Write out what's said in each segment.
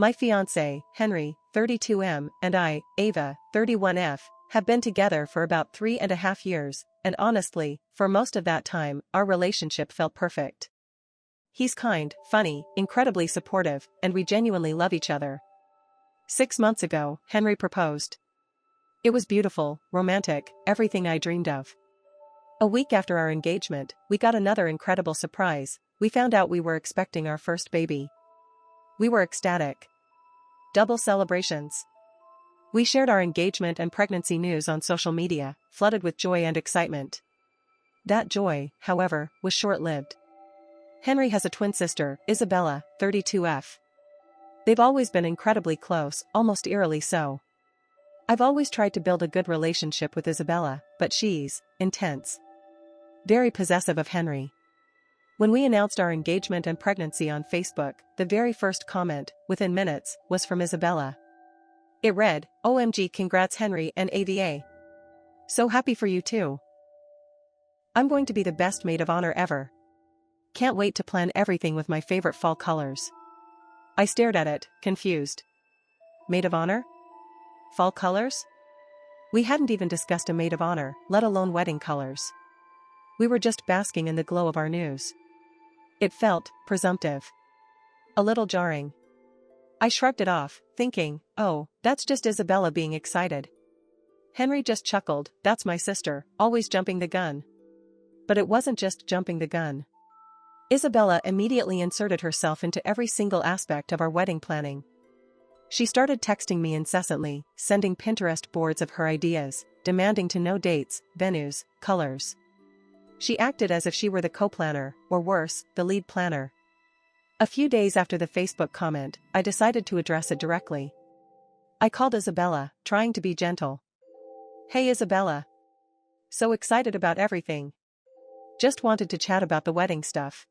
My fiancé, Henry, 32M, and I, Ava, 31F, have been together for about 3.5 years, and honestly, for most of that time, our relationship felt perfect. He's kind, funny, incredibly supportive, and we genuinely love each other. 6 months ago, Henry proposed. It was beautiful, romantic, everything I dreamed of. A week after our engagement, we got another incredible surprise. We found out we were expecting our first baby. We were ecstatic. Double celebrations. We shared our engagement and pregnancy news on social media, flooded with joy and excitement. That joy, however, was short-lived. Henry has a twin sister, Isabella, 32F. They've always been incredibly close, almost eerily so. I've always tried to build a good relationship with Isabella, but she's intense. Very possessive of Henry. When we announced our engagement and pregnancy on Facebook, the very first comment, within minutes, was from Isabella. It read, "OMG, congrats Henry and AVA. So happy for you too. I'm going to be the best maid of honor ever. Can't wait to plan everything with my favorite fall colors." I stared at it, confused. Maid of honor? Fall colors? We hadn't even discussed a maid of honor, let alone wedding colors. We were just basking in the glow of our news. It felt presumptive. A little jarring. I shrugged it off, thinking, oh, that's just Isabella being excited. Henry just chuckled, that's my sister, always jumping the gun. But it wasn't just jumping the gun. Isabella immediately inserted herself into every single aspect of our wedding planning. She started texting me incessantly, sending Pinterest boards of her ideas, demanding to know dates, venues, colors. She acted as if she were the co-planner, or worse, the lead planner. A few days after the Facebook comment, I decided to address it directly. I called Isabella, trying to be gentle. Hey Isabella. So excited about everything. Just wanted to chat about the wedding stuff.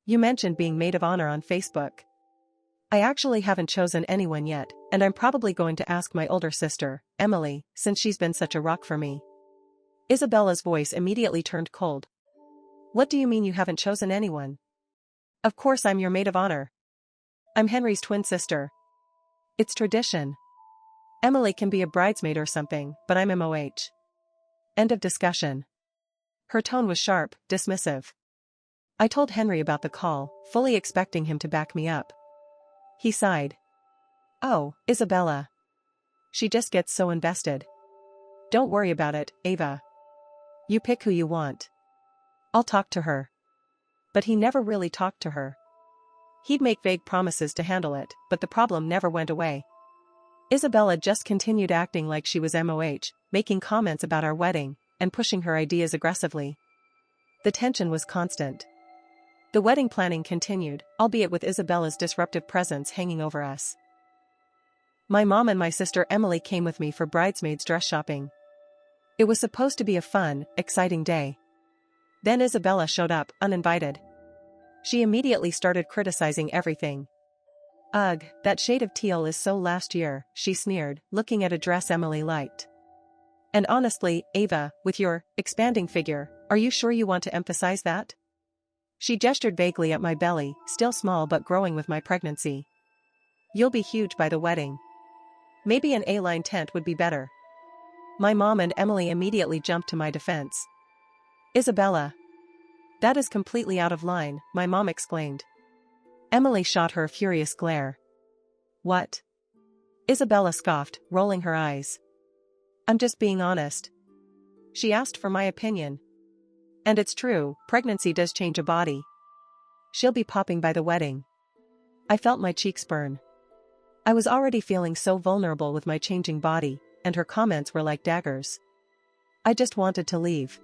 You mentioned being maid of honor on Facebook. I actually haven't chosen anyone yet, and I'm probably going to ask my older sister, Emily, since she's been such a rock for me. Isabella's voice immediately turned cold. What do you mean you haven't chosen anyone? Of course I'm your maid of honor. I'm Henry's twin sister. It's tradition. Emily can be a bridesmaid or something, but I'm MOH. End of discussion. Her tone was sharp, dismissive. I told Henry about the call, fully expecting him to back me up. He sighed. Oh, Isabella. She just gets so invested. Don't worry about it, Ava. You pick who you want. I'll talk to her. But he never really talked to her. He'd make vague promises to handle it, but the problem never went away. Isabella just continued acting like she was MOH, making comments about our wedding, and pushing her ideas aggressively. The tension was constant. The wedding planning continued, albeit with Isabella's disruptive presence hanging over us. My mom and my sister Emily came with me for bridesmaids dress shopping. It was supposed to be a fun, exciting day. Then Isabella showed up, uninvited. She immediately started criticizing everything. Ugh, that shade of teal is so last year, she sneered, looking at a dress Emily liked. And honestly, Ava, with your expanding figure, are you sure you want to emphasize that? She gestured vaguely at my belly, still small but growing with my pregnancy. You'll be huge by the wedding. Maybe an A-line tent would be better. My mom and Emily immediately jumped to my defense. Isabella. That is completely out of line, my mom exclaimed. Emily shot her a furious glare. What? Isabella scoffed, rolling her eyes. I'm just being honest. She asked for my opinion. And it's true, pregnancy does change a body. She'll be popping by the wedding. I felt my cheeks burn. I was already feeling so vulnerable with my changing body, and her comments were like daggers. I just wanted to leave.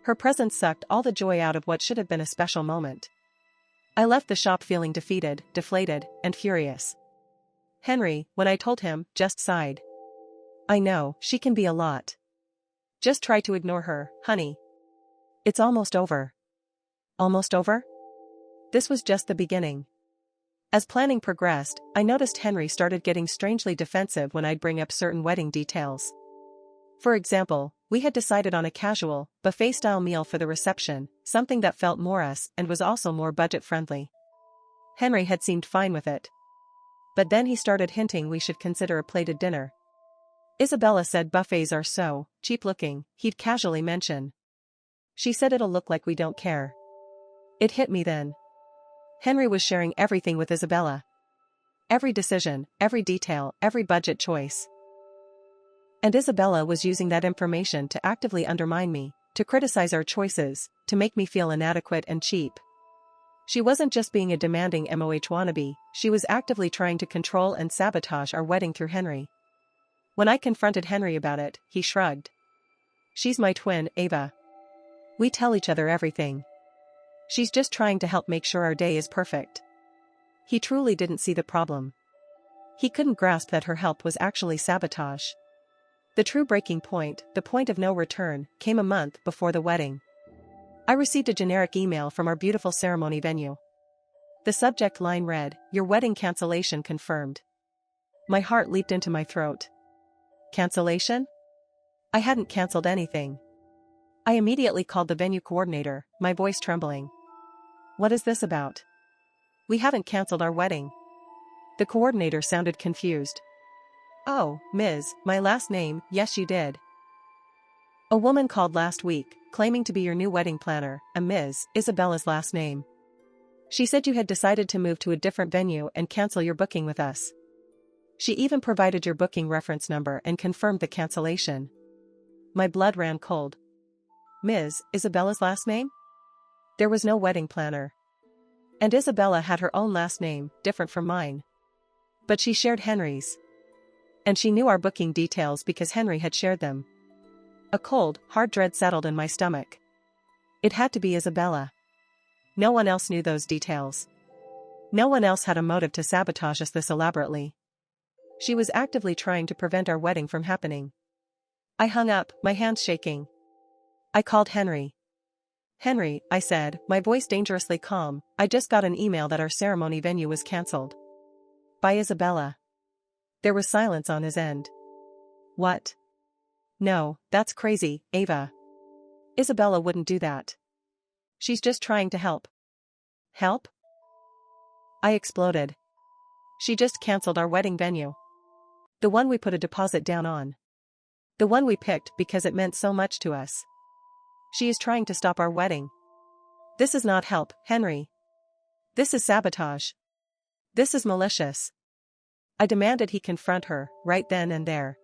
Her presence sucked all the joy out of what should have been a special moment. I left the shop feeling defeated, deflated, and furious. Henry, when I told him, just sighed. I know, she can be a lot. Just try to ignore her, honey. It's almost over. Almost over? This was just the beginning. As planning progressed, I noticed Henry started getting strangely defensive when I'd bring up certain wedding details. For example, we had decided on a casual, buffet-style meal for the reception, something that felt more us and was also more budget-friendly. Henry had seemed fine with it. But then he started hinting we should consider a plated dinner. Isabella said buffets are so cheap-looking, he'd casually mention. She said it'll look like we don't care. It hit me then. Henry was sharing everything with Isabella. Every decision, every detail, every budget choice. And Isabella was using that information to actively undermine me, to criticize our choices, to make me feel inadequate and cheap. She wasn't just being a demanding MOH wannabe, she was actively trying to control and sabotage our wedding through Henry. When I confronted Henry about it, he shrugged. She's my twin, Ava. We tell each other everything. She's just trying to help make sure our day is perfect. He truly didn't see the problem. He couldn't grasp that her help was actually sabotage. The true breaking point, the point of no return, came a month before the wedding. I received a generic email from our beautiful ceremony venue. The subject line read, "Your wedding cancellation confirmed." My heart leaped into my throat. Cancellation? I hadn't cancelled anything. I immediately called the venue coordinator, my voice trembling. What is this about? We haven't cancelled our wedding. The coordinator sounded confused. Oh, Ms., my last name, yes you did. A woman called last week, claiming to be your new wedding planner, and Ms. Isabella's last name. She said you had decided to move to a different venue and cancel your booking with us. She even provided your booking reference number and confirmed the cancellation. My blood ran cold. Ms. Isabella's last name? There was no wedding planner. And Isabella had her own last name, different from mine. But she shared Henry's. And she knew our booking details because Henry had shared them. A cold, hard dread settled in my stomach. It had to be Isabella. No one else knew those details. No one else had a motive to sabotage us this elaborately. She was actively trying to prevent our wedding from happening. I hung up, my hands shaking. I called Henry. Henry, I said, my voice dangerously calm, I just got an email that our ceremony venue was cancelled. By Isabella. There was silence on his end. What? No, that's crazy, Ava. Isabella wouldn't do that. She's just trying to help. Help? I exploded. She just cancelled our wedding venue. The one we put a deposit down on. The one we picked because it meant so much to us. She is trying to stop our wedding. This is not help, Henry. This is sabotage. This is malicious. I demanded he confront her, right then and there.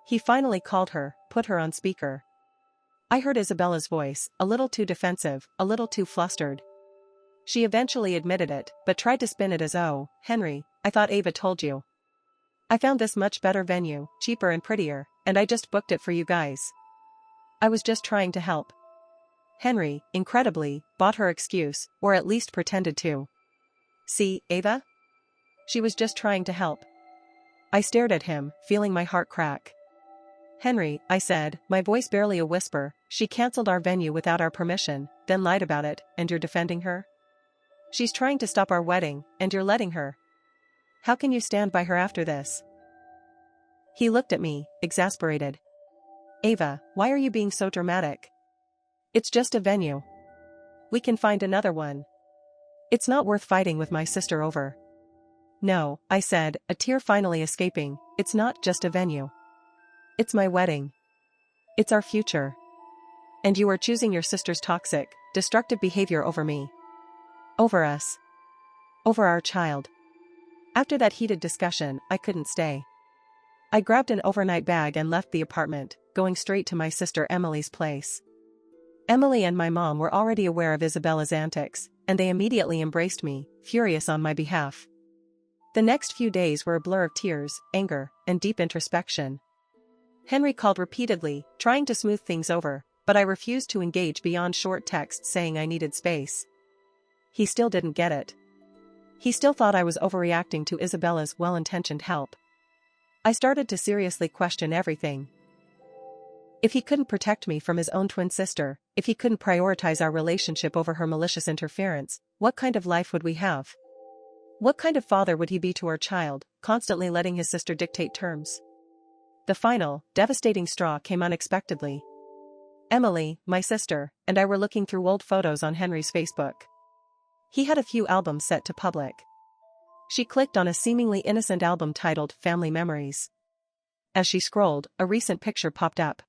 He finally called her, put her on speaker. I heard Isabella's voice, a little too defensive, a little too flustered. She eventually admitted it, but tried to spin it as, oh, Henry, I thought Ava told you. I found this much better venue, cheaper and prettier, and I just booked it for you guys. I was just trying to help. Henry, incredibly, bought her excuse, or at least pretended to. See, Ava? She was just trying to help. I stared at him, feeling my heart crack. Henry, I said, my voice barely a whisper, she cancelled our venue without our permission, then lied about it, and you're defending her? She's trying to stop our wedding, and you're letting her. How can you stand by her after this? He looked at me, exasperated. Ava, why are you being so dramatic? It's just a venue. We can find another one. It's not worth fighting with my sister over. No, I said, a tear finally escaping, it's not just a venue. It's my wedding. It's our future. And you are choosing your sister's toxic, destructive behavior over me. Over us. Over our child. After that heated discussion, I couldn't stay. I grabbed an overnight bag and left the apartment, going straight to my sister Emily's place. Emily and my mom were already aware of Isabella's antics, and they immediately embraced me, furious on my behalf. The next few days were a blur of tears, anger, and deep introspection. Henry called repeatedly, trying to smooth things over, but I refused to engage beyond short texts saying I needed space. He still didn't get it. He still thought I was overreacting to Isabella's well-intentioned help. I started to seriously question everything. If he couldn't protect me from his own twin sister, if he couldn't prioritize our relationship over her malicious interference, what kind of life would we have? What kind of father would he be to our child, constantly letting his sister dictate terms? The final, devastating straw came unexpectedly. Emily, my sister, and I were looking through old photos on Henry's Facebook. He had a few albums set to public. She clicked on a seemingly innocent album titled Family Memories. As she scrolled, a recent picture popped up.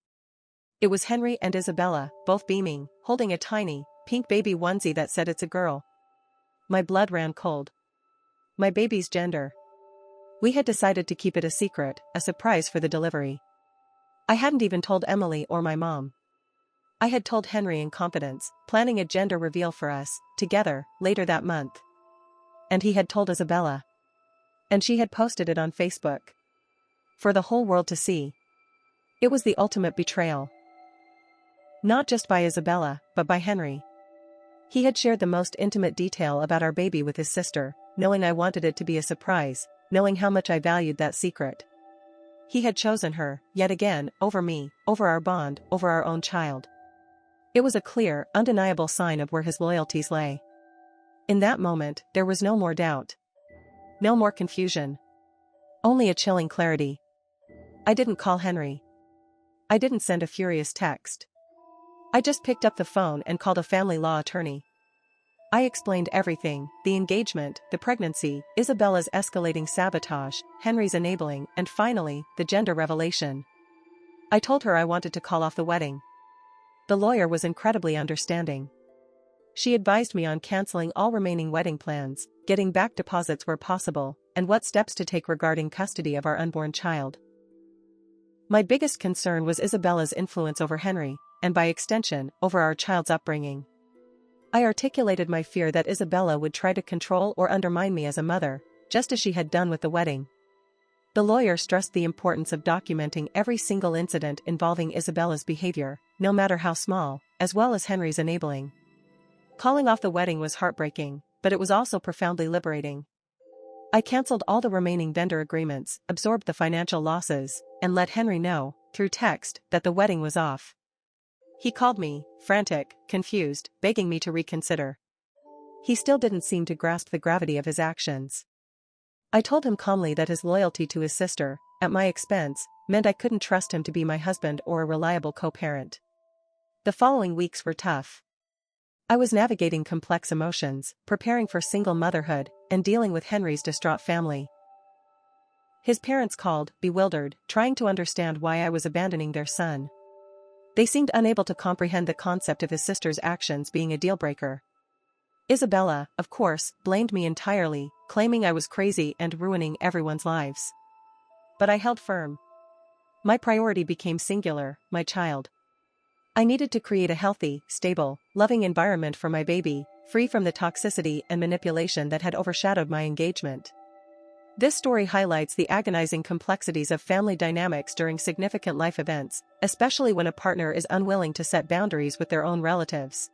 It was Henry and Isabella, both beaming, holding a tiny, pink baby onesie that said it's a girl. My blood ran cold. My baby's gender. We had decided to keep it a secret, a surprise for the delivery. I hadn't even told Emily or my mom. I had told Henry in confidence, planning a gender reveal for us, together, later that month. And he had told Isabella. And she had posted it on Facebook. For the whole world to see. It was the ultimate betrayal. Not just by Isabella, but by Henry. He had shared the most intimate detail about our baby with his sister, knowing I wanted it to be a surprise, knowing how much I valued that secret. He had chosen her, yet again, over me, over our bond, over our own child. It was a clear, undeniable sign of where his loyalties lay. In that moment, there was no more doubt. No more confusion. Only a chilling clarity. I didn't call Henry. I didn't send a furious text. I just picked up the phone and called a family law attorney. I explained everything, the engagement, the pregnancy, Isabella's escalating sabotage, Henry's enabling, and finally, the gender revelation. I told her I wanted to call off the wedding. The lawyer was incredibly understanding. She advised me on canceling all remaining wedding plans, getting back deposits where possible, and what steps to take regarding custody of our unborn child. My biggest concern was Isabella's influence over Henry, and by extension, over our child's upbringing. I articulated my fear that Isabella would try to control or undermine me as a mother, just as she had done with the wedding. The lawyer stressed the importance of documenting every single incident involving Isabella's behavior, no matter how small, as well as Henry's enabling. Calling off the wedding was heartbreaking, but it was also profoundly liberating. I canceled all the remaining vendor agreements, absorbed the financial losses, and let Henry know, through text, that the wedding was off. He called me, frantic, confused, begging me to reconsider. He still didn't seem to grasp the gravity of his actions. I told him calmly that his loyalty to his sister, at my expense, meant I couldn't trust him to be my husband or a reliable co-parent. The following weeks were tough. I was navigating complex emotions, preparing for single motherhood, and dealing with Henry's distraught family. His parents called, bewildered, trying to understand why I was abandoning their son. They seemed unable to comprehend the concept of his sister's actions being a deal-breaker. Isabella, of course, blamed me entirely, claiming I was crazy and ruining everyone's lives. But I held firm. My priority became singular, my child. I needed to create a healthy, stable, loving environment for my baby, free from the toxicity and manipulation that had overshadowed my engagement. This story highlights the agonizing complexities of family dynamics during significant life events, especially when a partner is unwilling to set boundaries with their own relatives.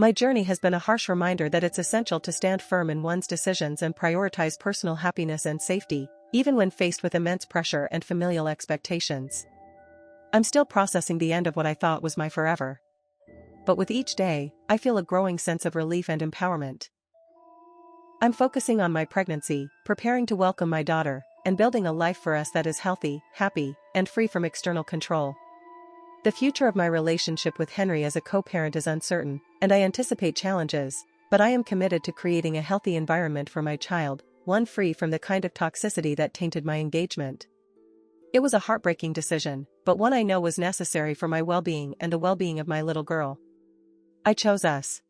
My journey has been a harsh reminder that it's essential to stand firm in one's decisions and prioritize personal happiness and safety, even when faced with immense pressure and familial expectations. I'm still processing the end of what I thought was my forever. But with each day, I feel a growing sense of relief and empowerment. I'm focusing on my pregnancy, preparing to welcome my daughter, and building a life for us that is healthy, happy, and free from external control. The future of my relationship with Henry as a co-parent is uncertain, and I anticipate challenges, but I am committed to creating a healthy environment for my child, one free from the kind of toxicity that tainted my engagement. It was a heartbreaking decision, but one I know was necessary for my well-being and the well-being of my little girl. I chose us.